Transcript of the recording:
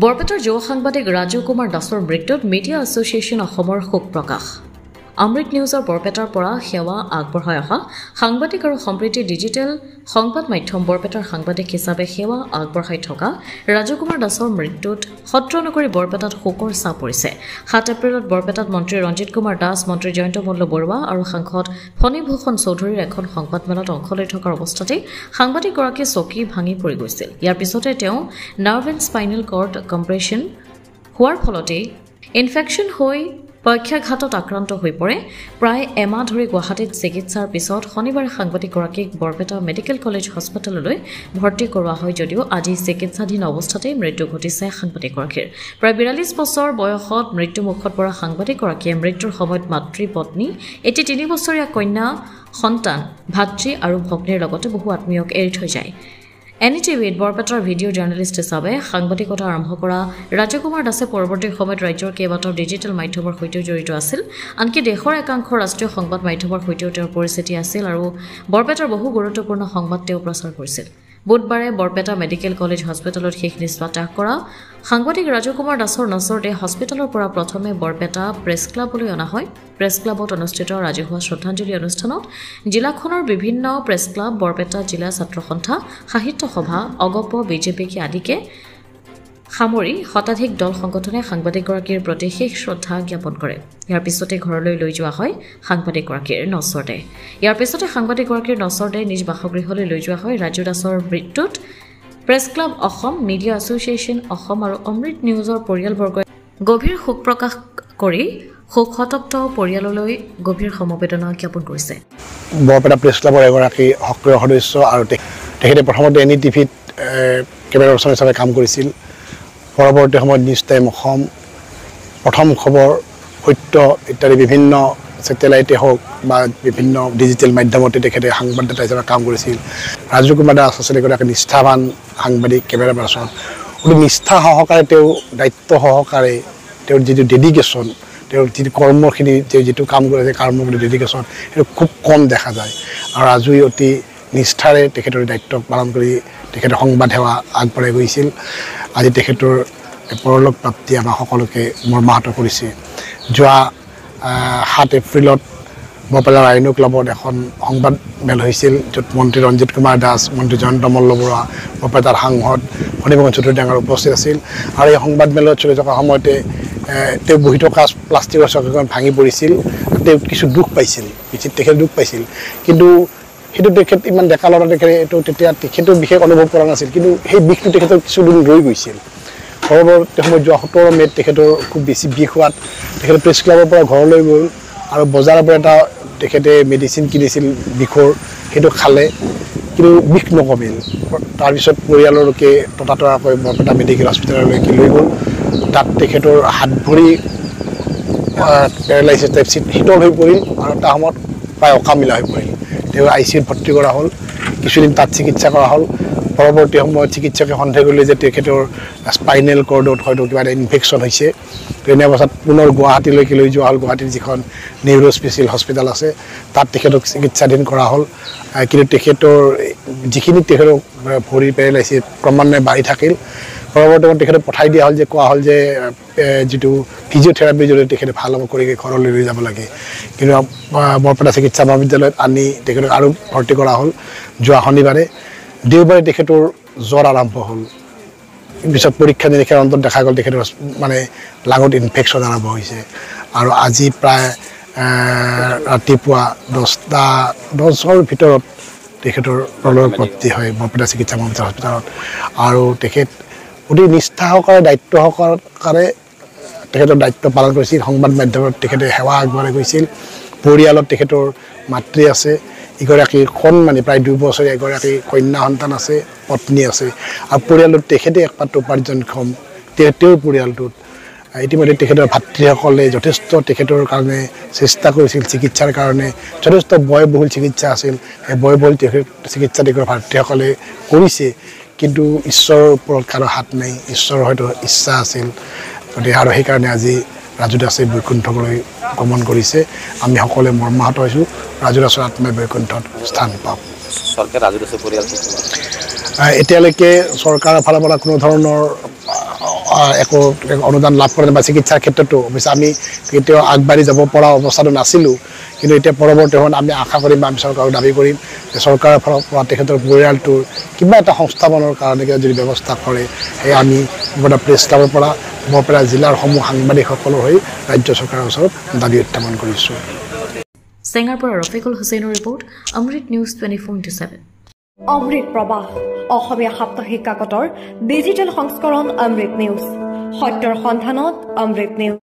বৰপেটাৰ যুৱ সাংবাদিক ৰাজু কুমাৰ দাসৰ মৃত্যুত মিডিয়া এছ'চিয়েশ্যন অসমৰ শোক প্ৰকাশ অমৃত নিউজৰ বৰপেটাৰ পৰা সেৱা আগবঢ়াই অহা সাংবাদিক আৰু সম্প্ৰীতি ডিজিটেল সংবাদ মাধ্যম বৰপেটাৰ সাংবাদিক হিচাপে সেৱা আগবঢ়াই থকা ৰাজু কুমাৰ দাসৰ মৃত্যুত সত্ৰনগৰী বৰপেটাত শোকৰ ছাঁ পৰিছে ৭ এপ্ৰিলত বৰপেটাত মন্ত্ৰী ৰঞ্জিত কুমাৰ দাস মন্ত্ৰী জয়ন্ত মল্ল বৰুৱা আৰু সাংসদ ফণীভূষণ চৌধুৰীৰ এখন সংবাদমেলত অংশ লৈ থকাৰ অৱস্থাতে সাংবাদিকগৰাকীয়ে চকী ভাঙি পৰি গৈছিল ইয়াৰ পিছতে তেওঁ nerve and spinal cord compression হোৱাৰ ফলতে ইনফেকশ্যন হৈ পক্ষাঘাতত আক্ৰান্ত হৈ পৰে প্ৰায় এমাহ ধৰি গুৱাহাটীত চিকিৎসাৰ পিছত শনিবাৰে সাংবাদিকগৰাকীক বৰপেটা মেডিকেল কলেজ হস্পিটেললৈ ভৰ্তি কৰোৱা হয় যদিও আজি চিকিৎসাধীন অৱস্থাতে মৃত্যু ঘটিছে সাংবাদিকগৰাকীৰ প্ৰায় ৪২ বছৰ বয়সত মৃত্যুমুখত পৰা সাংবাদিকগৰাকীয়ে মৃত্যুৰ সময়ত মাতৃ পত্নী এটি ৩ বছৰীয়া কন্যা সন্তান ভাতৃ আৰু ভগ্নীৰ লগতে বহু আত্মীয়ক এৰি থৈ যায় NTVত বৰপেটাৰ ভিডিঅ' জাৰ্নেলিষ্ট হিচাপে সাংবাদিকতা আৰম্ভ কৰা ৰাজু কুমাৰ দাসে পৰৱৰ্তী সময়ত ৰাজ্যৰ কেইবাটাও ডিজিটেল মাধ্যমৰ সৈতে জড়িত আছিল আনকি দেশৰ একাংশ ৰাষ্ট্ৰীয় সংবাদ মাধ্যমৰ সৈতেও তেওঁৰ পৰিচিতি আছিল আৰু বৰপেটাৰ বহু গুৰুত্বপূৰ্ণ সংবাদ তেওঁ প্ৰচাৰ কৰিছিল বুধবাৰে বৰপেটা মেডিকেল কলেজ হস্পিটেলত শেষ নিশ্বাস ত্যাগ কৰা সাংবাদিক ৰাজু কুমাৰ দাসৰ নচৰতে হস্পিটেলৰ পৰা প্ৰথমে বৰপেটা প্ৰেছ ক্লাবলৈ অনা হয় প্ৰেছ ক্লাবত অনুষ্ঠিত ৰাজহুৱা শ্ৰদ্ধাঞ্জলি অনুষ্ঠানত জিলাখনৰ বিভিন্ন প্ৰেছ ক্লাব বৰপেটা জিলা ছাত্ৰ সন্থা সাহিত্য সভা অগপ বিজেপিকে আদিকে সামৰি শতাধিক দল সংগঠনে সাংবাদিকগৰাকীৰ প্ৰতি শেষ শ্ৰদ্ধা জ্ঞাপন কৰে ইয়াৰ পিছতে ঘৰলৈ লৈ যোৱা হয় সাংবাদিকগৰাকীৰ নচৰতে নিজ বাসগৃহলৈ লৈ যোৱা হয় ৰাজু দাসৰ মৃত্যুত press club Assam media association Assam আৰু অমৃত নিউজৰ পৰিয়ালবৰ্গই গভীৰ শোক প্ৰকাশ কৰি শোকসন্তপ্ত পৰিয়াললৈ গভীৰ সমবেদনা জ্ঞাপন কৰিছে বৰপেটা প্ৰেছ ক্লাবৰ এগৰাকী সক্ৰিয় সদস্য আৰু তেখেতে প্ৰথমতে NTVত কেমেৰা পাৰ্চন হিচাপে কাম কৰিছিল পৰৱৰ্তী সময়ত নিউজ টাইম অসম প্ৰথম খবৰ সত্য ইত্যাদি বিভিন্ন ছেটেলাইটে হওক বা বিভিন্ন ডিজিটেল মাধ্যমতে তেখেতে সাংবাদিকতা হিচাপে কাম কৰিছিল ৰাজু কুমাৰ দাস আচলতে এগৰাকী নিষ্ঠাৱান সাংবাদিক কেমেৰা পাৰ্চন অতি নিষ্ঠা সহকাৰে তেওঁ দায়িত্ব সহকাৰে তেওঁৰ যিটো ডেডিকেশ্যন তেওঁৰ যিটো কৰ্মখিনি তেওঁ যিটো কাম কৰে সেই কৰ্মৰ প্ৰতি ডেডিকেশ্যন সেইটো খুব কম দেখা যায় আৰু ৰাজুই অতি নিষ্ঠাৰে তেখেতৰ দায়িত্ব পালন কৰি তেখেতৰ সংবাদ সেৱা আগবঢ়াই গৈছিল আজি তেখেতৰ পৰলোক প্ৰাপ্তি আমাৰ সকলোকে মৰ্মাহত কৰিছে যোৱা ৭ এপ্ৰিলত বৰপেটা ৰাইনো ক্লাবত এখন সংবাদ মেল হৈছিল য'ত মন্ত্ৰী ৰঞ্জিত কুমাৰ দাস মন্ত্ৰী জয়ন্ত মল্ল বৰুৱা বৰপেটাৰ সাংসদ ফণীভূষণ চৌধুৰী ডাঙৰ উপস্থিত আছিল আৰু এই সংবাদ মেলত চলি থকা সময়তে তেওঁ বহি থকা প্লাষ্টিকৰ চকীখন ভাঙি পৰিছিল তেওঁ কিছু দুখ পাইছিল তেখেতে দুখ পাইছিল কিন্তু সেইটো তেখেত ইমান ডেকা ল'ৰা তেতিয়া তেখেতৰ বিশেষ অনুভৱ কৰা নাছিল কিন্তু সেই বিষটো তেখেতৰ কিছুদিন ৰৈ গৈছিল পৰৱৰ্তী সময়ত যোৱা ১৭ মে'ত তেখেতৰ খুব বেছি বিষ হোৱাত তেখেতে প্ৰেছ ক্লাবৰ পৰা ঘৰলৈ গ'ল আৰু বজাৰৰ পৰা এটা তেখেতে মেডিচিন কিনিছিল বিষৰ সেইটো খালে কিন্তু বিষ নকমিল তাৰপিছত পৰিয়ালৰ লোকে ততাতয়াকৈ বৰপেটা মেডিকেল হস্পিটেললৈকে লৈ গ'ল তাত তেখেতৰ হাত ভৰি পেৰালাইচিছ টাইপ শীতল হৈ পৰিল আৰু এটা সময়ত প্ৰায় অকামিলা হৈ পৰিল তেওঁ ICUত ভৰ্তি কৰা হ'ল কিছুদিন তাত চিকিৎসা কৰা হ'ল পৰৱৰ্তী সময়ত চিকিৎসকে সন্দেহ কৰিলে যে তেখেতৰ স্পাইনেল কৰ্ডত হয়তো কিবা এটা ইনফেকশ্যন হৈছে তেনে অৱস্থাত পুনৰ গুৱাহাটীলৈকে লৈ যোৱা হ'ল গুৱাহাটীৰ যিখন নিউৰ' স্পেচিয়েল হস্পিটেল আছে তাত তেখেতক চিকিৎসাধীন কৰা হ'ল কিন্তু তেখেতৰ যিখিনি তেখেতৰ ভৰি পেৰালাইচিছ ক্ৰমান্বয়ে বাঢ়ি থাকিল পৰৱৰ্তী সময়ত তেখেতক পঠাই দিয়া হ'ল যে কোৱা হ'ল যে যিটো ফিজিঅ'থেৰাপিৰ জৰিয়তে তেখেতে ভাল হ'ব কৰি ঘৰলৈ লৈ যাব লাগে কিন্তু বৰপেটা চিকিৎসা মহাবিদ্যালয়ত আনি তেখেতক আৰু ভৰ্তি কৰা হ'ল যোৱা শনিবাৰে দেওবাৰে তেখেতৰ জ্বৰ আৰম্ভ হ'ল পিছত পৰীক্ষা নিৰীক্ষাৰ অন্তত দেখা গ'ল তেখেতৰ মানে লাঙত ইনফেকশ্যন আৰম্ভ হৈছে আৰু আজি প্ৰায় ৰাতিপুৱা 10ৰ ভিতৰত তেখেতৰ পৰলোক প্ৰাপ্তি হয় বৰপেটা চিকিৎসা মহাবিদ্যালয় হস্পিটেলত আৰু তেখেত অতি নিষ্ঠা সহকাৰে দায়িত্ব সহকাৰে তেখেতৰ দায়িত্ব পালন কৰিছিল সংবাদ মাধ্যমত তেখেতে সেৱা আগবঢ়াই গৈছিল পৰিয়ালত তেখেতৰ মাতৃ আছে এগৰাকী কণমানি প্ৰায় 2 বছৰীয়া এগৰাকী কন্যা সন্তান আছে পত্নী আছে আৰু পৰিয়ালত তেখেতে একমাত্ৰ উপাৰ্জনক্ষম তেওঁৰ পৰিয়ালটোত ইতিমধ্যে তেখেতৰ ভাতৃসকলে যথেষ্ট তেখেতৰ কাৰণে চেষ্টা কৰিছিল চিকিৎসাৰ কাৰণে যথেষ্ট ব্যয়বহুল চিকিৎসা আছিল সেই ব্যয়বহুল চিকিৎসা তেখেতৰ ভাতৃসকলে কৰিছে কিন্তু ঈশ্বৰৰ ওপৰত কাৰো হাত নাই ঈশ্বৰৰ হয়তো ইচ্ছা আছিল গতিকে আৰু সেইকাৰণে আজি ৰাজু দাসে বৈকুণ্ঠলৈ গমন কৰিছে আমি সকলোৱে মৰ্মাহত হৈছোঁ ৰাজু দাসৰ আত্মাই বৈকুণ্ঠত স্থান পাওক চৰকাৰ ৰাজু দাসৰ পৰিয়াল এতিয়ালৈকে চৰকাৰৰ ফালৰ পৰা কোনো ধৰণৰ একো অনুদান লাভ কৰে বা চিকিৎসাৰ ক্ষেত্ৰতো অৱশ্যে আমি কেতিয়াও আগবাঢ়ি যাব পৰা অৱস্থাটো নাছিলোঁ কিন্তু এতিয়া পৰৱৰ্তী সময়ত আমি আশা কৰিম আমি চৰকাৰক দাবী কৰিম যে চৰকাৰৰ ফালৰ পৰা তেখেতৰ পৰিয়ালটোৰ কিবা এটা সংস্থাপনৰ কাৰণে যদি ব্যৱস্থা কৰে সেই আমি প্ৰেছ ক্লাবৰ পৰা বৰপেটা জিলাৰ সমূহ সাংবাদিকসকলৰ হৈ ৰাজ্য চৰকাৰৰ ওচৰত দাবী উত্থাপন কৰিছোঁ। চেঙাৰ পৰা ৰফিকুল হুছেইনৰ ৰিপৰ্ট, অমৃত নিউজ 24/7। অমৃত প্ৰবাহ অসমীয়া সাপ্তাহিক কাকতৰ ডিজিটেল সংস্কৰণ অমৃত নিউজ, সত্যৰ সন্ধানত অমৃত নিউজ।